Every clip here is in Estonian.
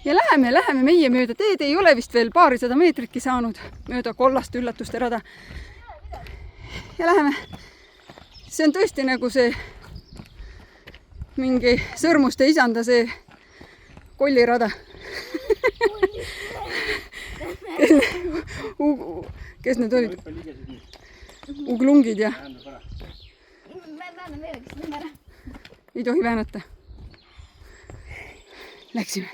Ja läheme meie mööda teed, ei ole vist veel paarisada meetritki saanud mööda kollaste üllatuste rada. Ja läheme. See on tõesti nagu see mingi sõrmuste isanda see kollirada. Kes need olid? Uglungid ja... Ei tohi väänata. Läksime.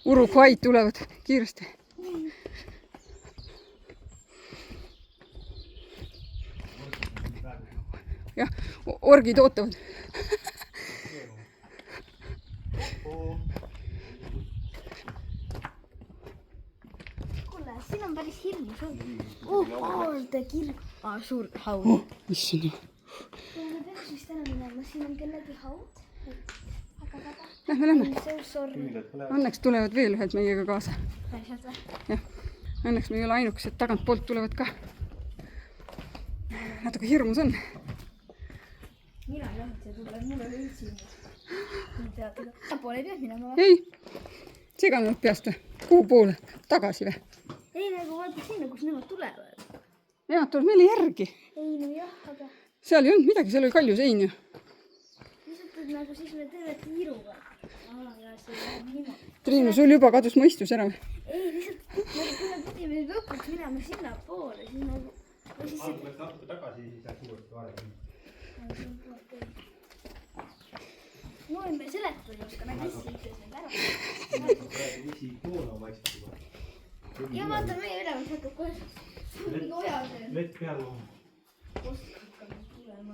Uruguay'd tulevad kiiresti. Jah, orgid ootavad. Kuule, siin on päris hirmus. Hoolde kirg. Suur haud. Issand. Me peaks vist ära minema. Siin on kellegi haud. Lähme. Sorry. Õnneks tulevad veel ühed meiega kaasa. Päriselt või? Jah. Õnneks me ei ole ainukesed, tagant poolt tulevad ka. Natuke hirmus on. Mina ei tahtnud siia tulla, mul oli üldse ilmus. Poole ei peaks minema. Ei, seganud peast või? Kuhu poole? Tagasi või? Ei, nagu vaata sinna, kus nemad tulevad. Nemad tuleb meile järgi. Ei, no jah, aga... Seal ei olnud midagi, seal oli kalju sein ju. Lihtsalt, et nagu siis me terve tiiruga. Ja see on niimoodi. Triinu, sul juba kadus mõistus ära või? Ei, lihtsalt, nagu kui me pidime lõpuks minema sinna poole, siis nagu... Alguses natuke tagasi, siis läks uuesti varem. Mul me seletada ei oska, nägi issi ütles need ära. Isi koona maistab juba. Ja vaata, meie ülemus hakkab kohe mingi oja see. Lett peal on. Koss hakkab tulema.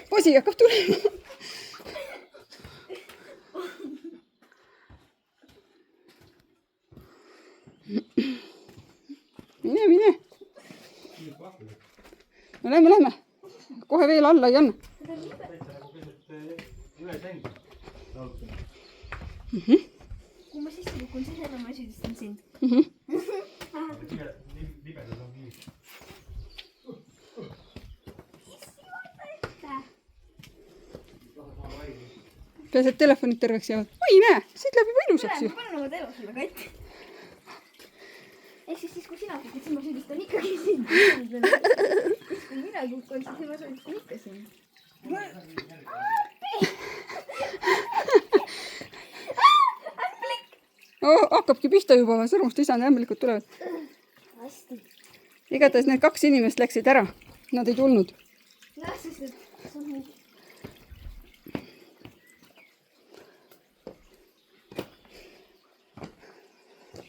Kosi hakkab tulema. Mine. No lähme. Kohe veel alla ei anna. Kui ma sisse lükun, siis jälle ma süüdistan sind. Libedad on nii. Peas, et telefonid terveks jäävad. Oi, näe, siit läheb juba ilusaks ju. Ma panen oma telo sulle katti. Ehk siis kui sina kukkud, siis ma süüdistan ikkagi sind. Kui mina kukun, siis ma süüdistan ikka sind. Hakkabki pihta juba, sõrmuste isand ämblikud tulevad. Hästi. Igatahes need 2 inimest läksid ära. Nad ei tulnud. Jah, sest et see on mingi...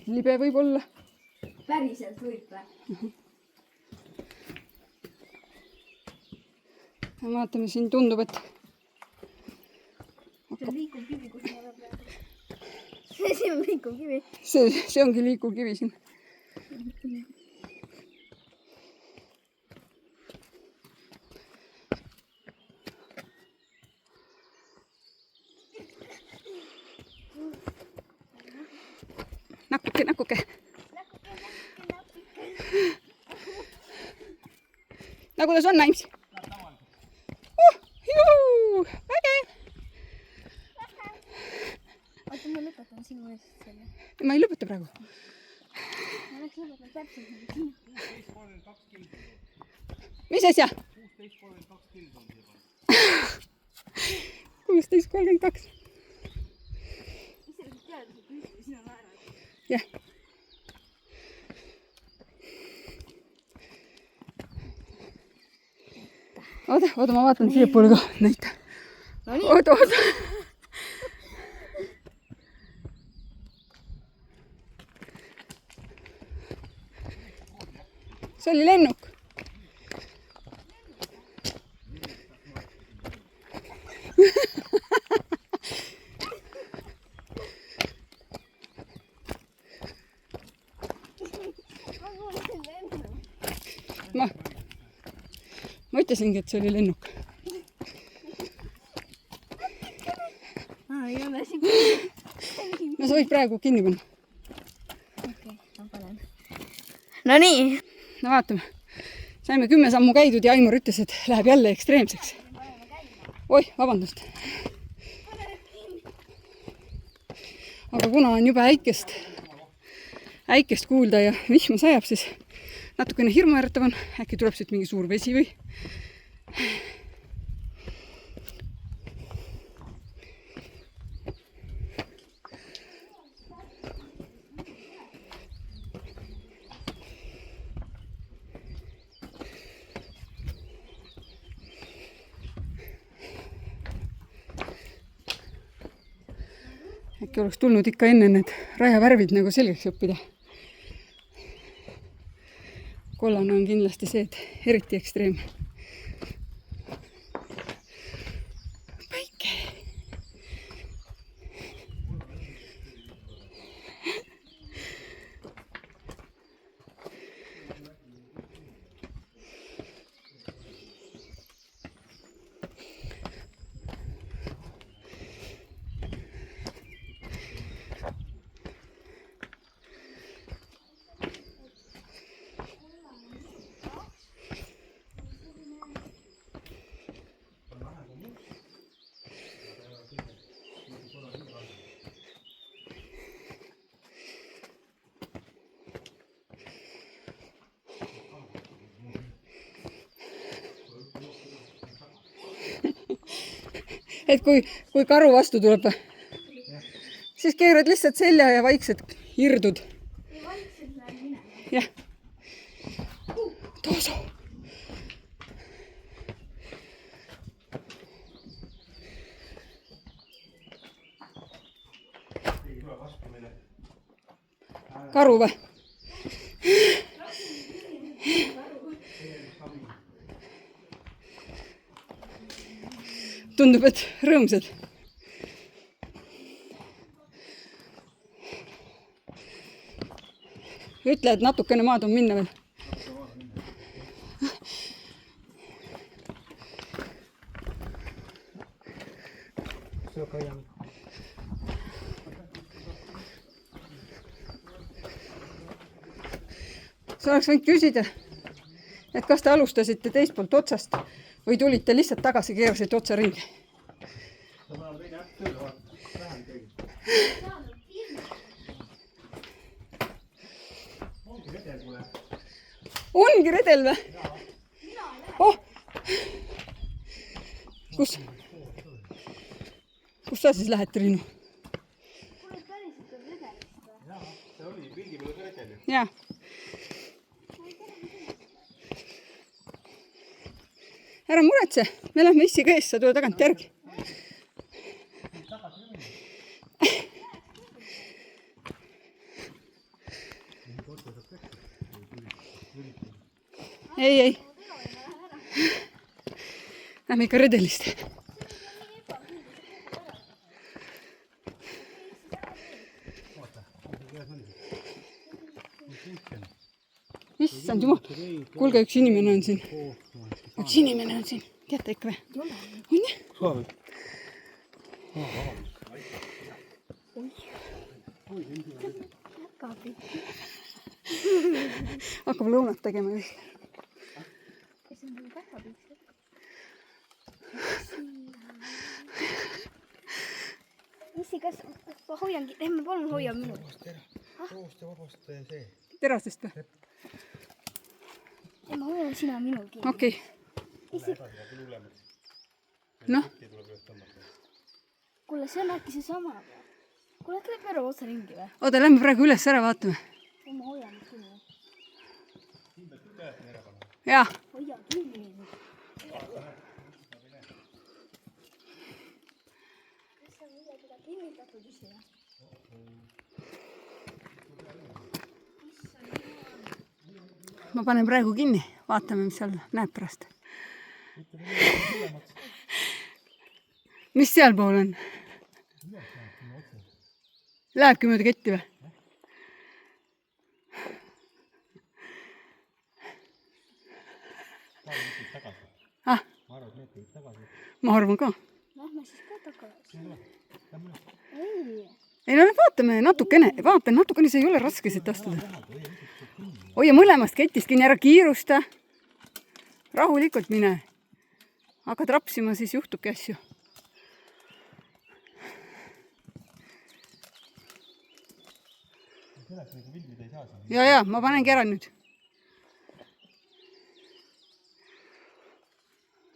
Libe võib olla. Päriselt võib või? Vaatame, siin tundub, et... See on liikuv kivi, kus ma olen praegu. See on liikuv kivi. See ongi liikuv kivi siin. Nakuke. Nagu kuidas on, Naims? Vägev! Oota, ma lõpetan sinu eest selle. Ma ei lõpeta praegu. Ma oleks lõpetanud täpselt nagu sinu. Mis asja? 16.32. Ise tead, et üldse sina naerad. Jah. Oota, ma vaatan siia poole ka. Näita. Oota. See oli lennuk. Ma ütlesingi, et see oli lennuk. Ei ole siin. No sa võid praegu kinni panna. Okei, ma panen. No nii. No vaatame. Saime 10 sammu käidud ja Aimur ütles, et läheb jälle ekstreemseks. Oih, vabandust. Pane aga kuna on juba äikest kuulda ja vihma sajab, siis natukene hirmuäratav on, äkki tuleb siit mingi suur vesi või. Äkki oleks tulnud ikka enne need rajavärvid nagu selgeks õppida. Kollane on kindlasti see, et eriti ekstreem. Päike. Et kui karu vastu tuleb, siis keerad lihtsalt selja ja vaikselt hirdud. Jah. Tooso. Karu või? Tundub, et rõõmsad. Ütle, et natukene maad on minna veel. Sa oleks võinud küsida, et kas te alustasite teist poolt otsast või tulite lihtsalt tagasi, keerasite otsa ringi. Ongi redel või? Oh! Kus sa siis lähed, Triinu? See oli pildi peal redel ju. Jaa. Ära muretse, me lähme issiga ees, sa tule tagant järgi. Ei. Lähme ikka redelist. Issand jumal, kuulge, üks inimene on siin. Üks inimene on siin. Teate ikka või? On jah? Hakkab lõunat tegema just. Issi, kas ma hoiangi? Ma palun hoia minu. Vabast see. Terasest või? Ma hoian sina minulgi. Okei. Issi, Noh, kuule, see on äkki see sama või? Kuule, äkki läheb ära otsa ringi või? oota, lähme praegu üles ära vaatame. Ma hoian küll. Jaa. Hoia kinni. Kas sa midagi ta kinnitatud ise? Ma panen praegu kinni, vaatame, mis seal näeb pärast. Mis sealpool on? Lähebki mööda ketti või? Ah, ma arvan ka. Lähme siis ka tagasi. Ei no vaatame natukene, natukene, see ei ole raske siit astuda. Hoia mõlemast ketist kinni, ära kiirusta. Rahulikult mine. Hakkad rapsima, siis juhtubki asju. sellega filmida ei saa siin. ja ma panengi ära nüüd.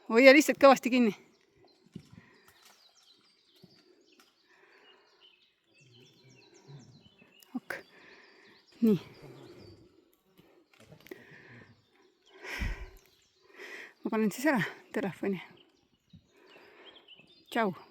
hoia lihtsalt kõvasti kinni. ok, nii. ma panen siis ära telefoni. Tšau.